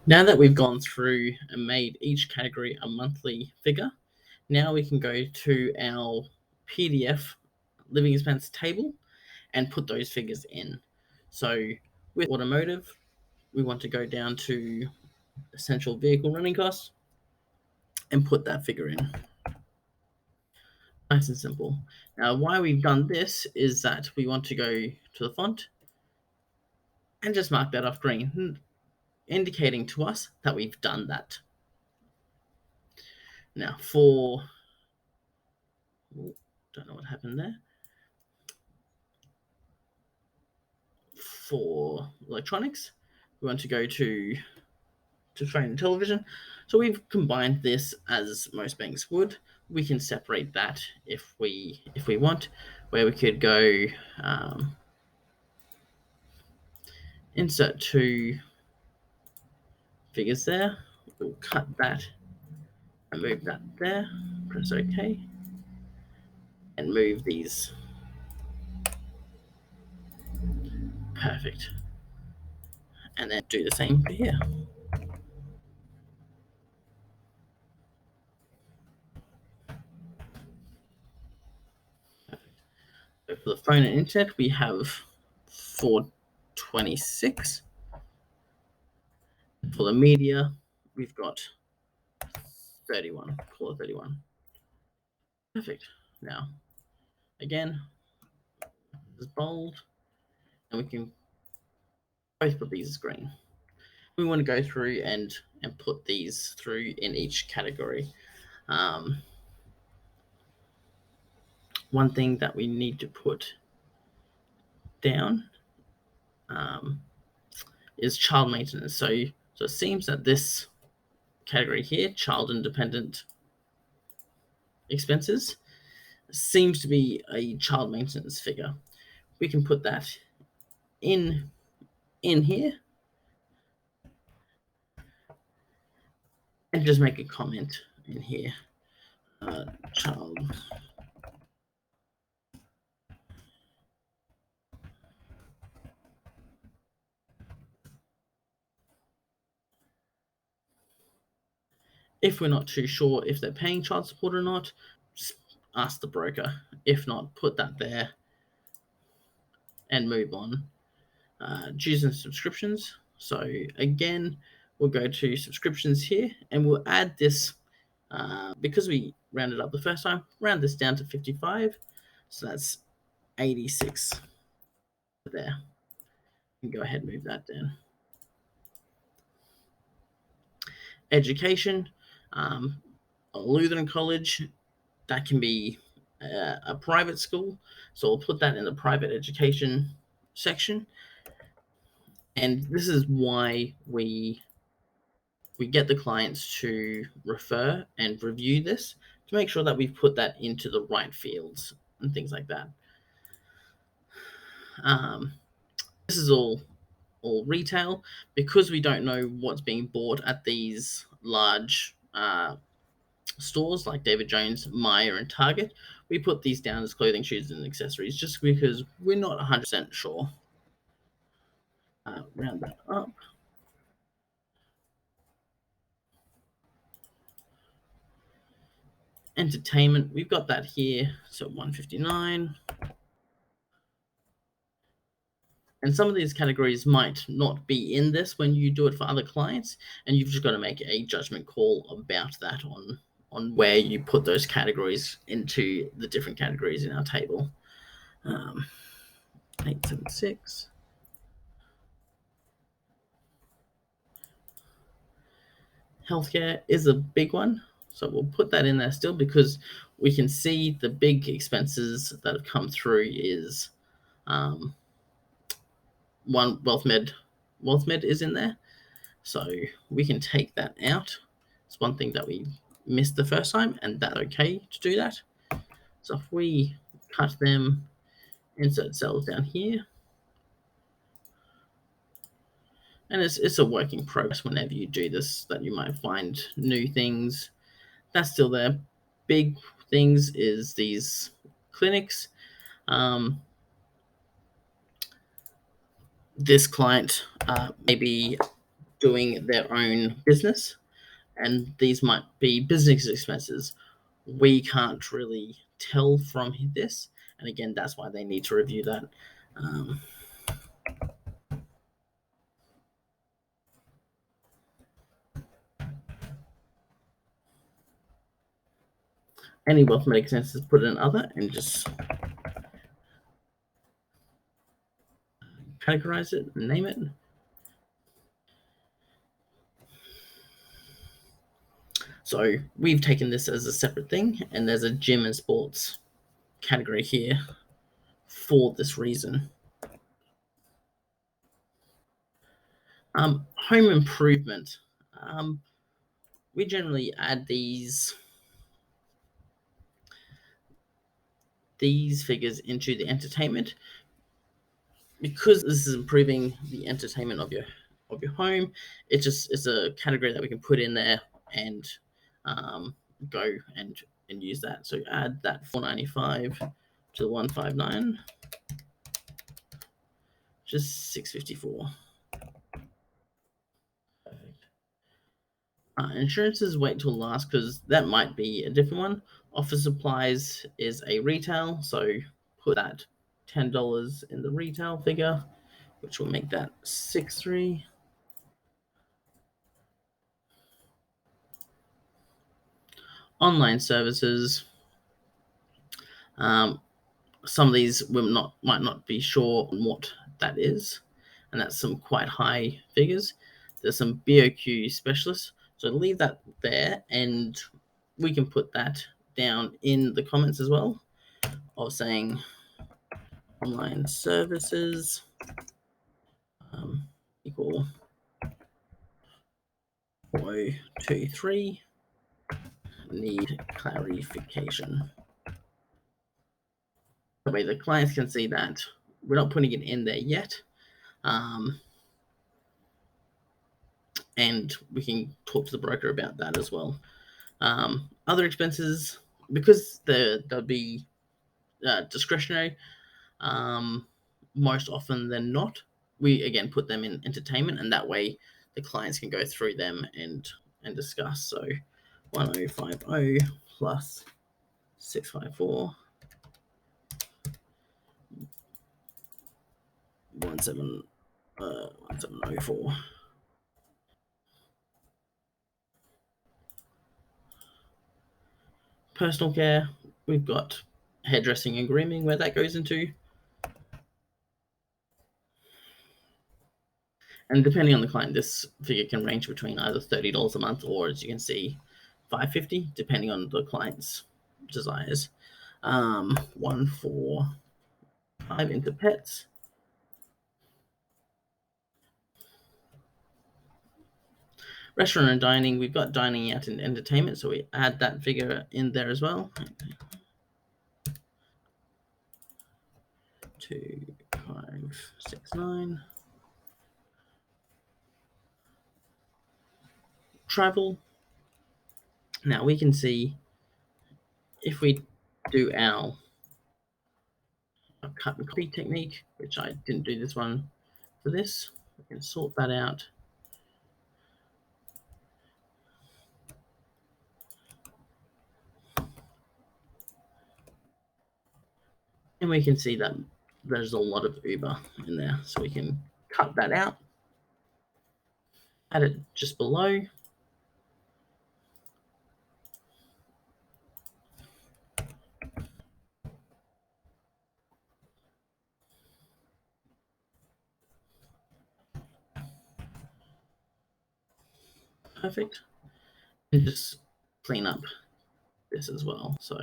Now that we've gone through and made each category a monthly figure, now we can go to our PDF living expense table and put those figures in. So with automotive, we want to go down to essential vehicle running costs and put that figure in. Nice and simple. Now, why we've done this is that we want to go to the font and just mark that off green, indicating to us that we've done that. Now, don't know what happened there. For electronics, we want to go to phone and television. So we've combined this as most banks would. We can separate that if we want, where we could go insert two figures there. We'll cut that and move that there. Press OK, and move these. Perfect. And then do the same for here. So for the phone and internet, we have 426. For the media, we've got 31. Call it 31. Perfect. Now, again, this is bold, and we can both put these as green. We want to go through and put these through in each category. One thing that we need to put down is child maintenance. So it seems that this category here, child independent expenses, seems to be a child maintenance figure. We can put that in here and just make a comment in here. Child if we're not too sure if they're paying child support or not, ask the broker. If not, put that there and move on. Dues and subscriptions. So again, we'll go to subscriptions here and we'll add this because we rounded up the first time, round this down to 55. So that's 86 there. And go ahead and move that down. Education, a Lutheran college, that can be a private school. So we'll put that in the private education section. And this is why we get the clients to refer and review this to make sure that we've put that into the right fields and things like that. This is all retail because we don't know what's being bought at these large stores like David Jones, Myer, and Target. We put these down as clothing, shoes, and accessories just because we're not 100% sure. Round that up. Entertainment, we've got that here, so 159. And some of these categories might not be in this when you do it for other clients, and you've just got to make a judgment call about that on where you put those categories into the different categories in our table. 876. Healthcare is a big one, so we'll put that in there still because we can see the big expenses that have come through is one WealthMed is in there, so we can take that out. It's one thing that we missed the first time, and that's okay to do that. So if we cut them, insert cells down here, and it's a work in progress whenever you do this that you might find new things. That's still there. Big things is these clinics. This client maybe doing their own business, and these might be business expenses. We can't really tell from this, and again, that's why they need to review that. Any wealth make expenses, put it in other, and just categorize it, name it. So we've taken this as a separate thing, and there's a gym and sports category here for this reason. Home improvement. We generally add these figures into the entertainment because this is improving the entertainment of your home. It's a category that we can put in there and go and use that. So add that 495 to the 159, just 654. Insurances, wait till last because that might be a different one. Office supplies is a retail, so put that $10 in the retail figure, which will make that 63. Online services. Some of these might not be sure on what that is, and that's some quite high figures. There's some BOQ specialists, so leave that there, and we can put that down in the comments as well, of saying online services equal 023 need clarification. That way the clients can see that we're not putting it in there yet, and we can talk to the broker about that as well. Other expenses, because they'll be discretionary, most often than not, we again put them in entertainment, and that way the clients can go through them and discuss. So 1050 plus 654 1704. Personal care, we've got hairdressing and grooming where that goes into. And depending on the client, this figure can range between either $30 a month or, as you can see, $550, depending on the client's desires. 145 into pets. Restaurant and dining, we've got dining out and entertainment, so we add that figure in there as well. 2569. Travel. Now we can see if we do our cut and copy technique, which I didn't do this one for this. We can sort that out. And we can see that there's a lot of Uber in there, so we can cut that out, add it just below. Perfect. And just clean up this as well. So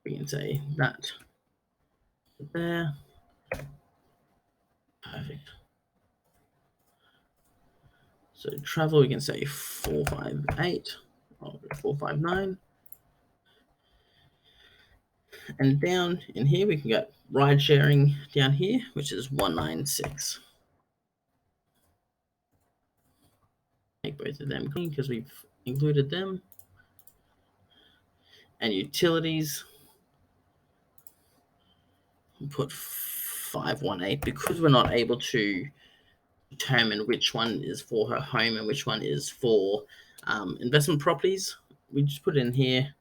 we can say that there. Perfect. So travel, we can say 458 or 459. And down in here, we can get ride sharing down here, which is 196. Make both of them clean because we've included them. And utilities, put 518 because we're not able to determine which one is for her home and which one is for investment properties. We just put it in here.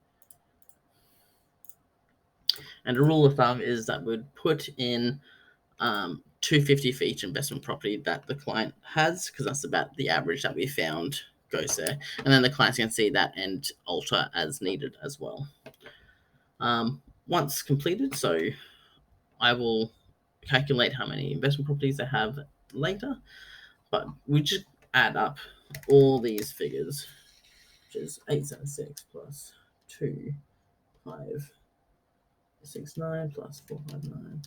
And the rule of thumb is that we'd put in 250 for each investment property that the client has, because that's about the average that we found goes there. And then the clients can see that and alter as needed as well. Once completed, so I will calculate how many investment properties they have later, but we just add up all these figures, which is 876 plus 2569 plus 459.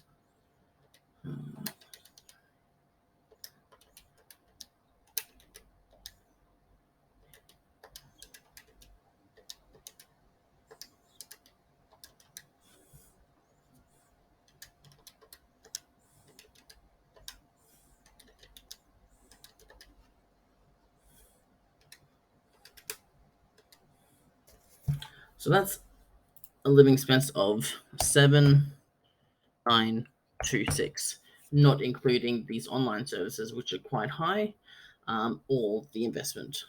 So that's a living expense of 7,926, not including these online services, which are quite high, or the investment.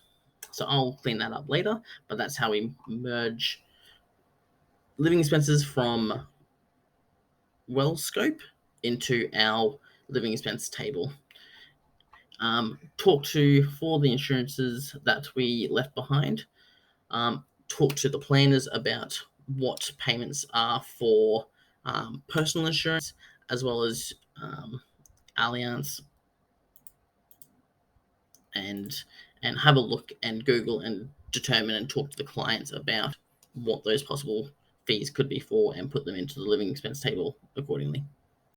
So I'll clean that up later, but that's how we merge living expenses from Wealthscope into our living expense table. Talk to for the insurances that we left behind. Talk to the planners about what payments are for personal insurance, as well as Allianz, and have a look and Google and determine and talk to the clients about what those possible fees could be for, and put them into the living expense table accordingly.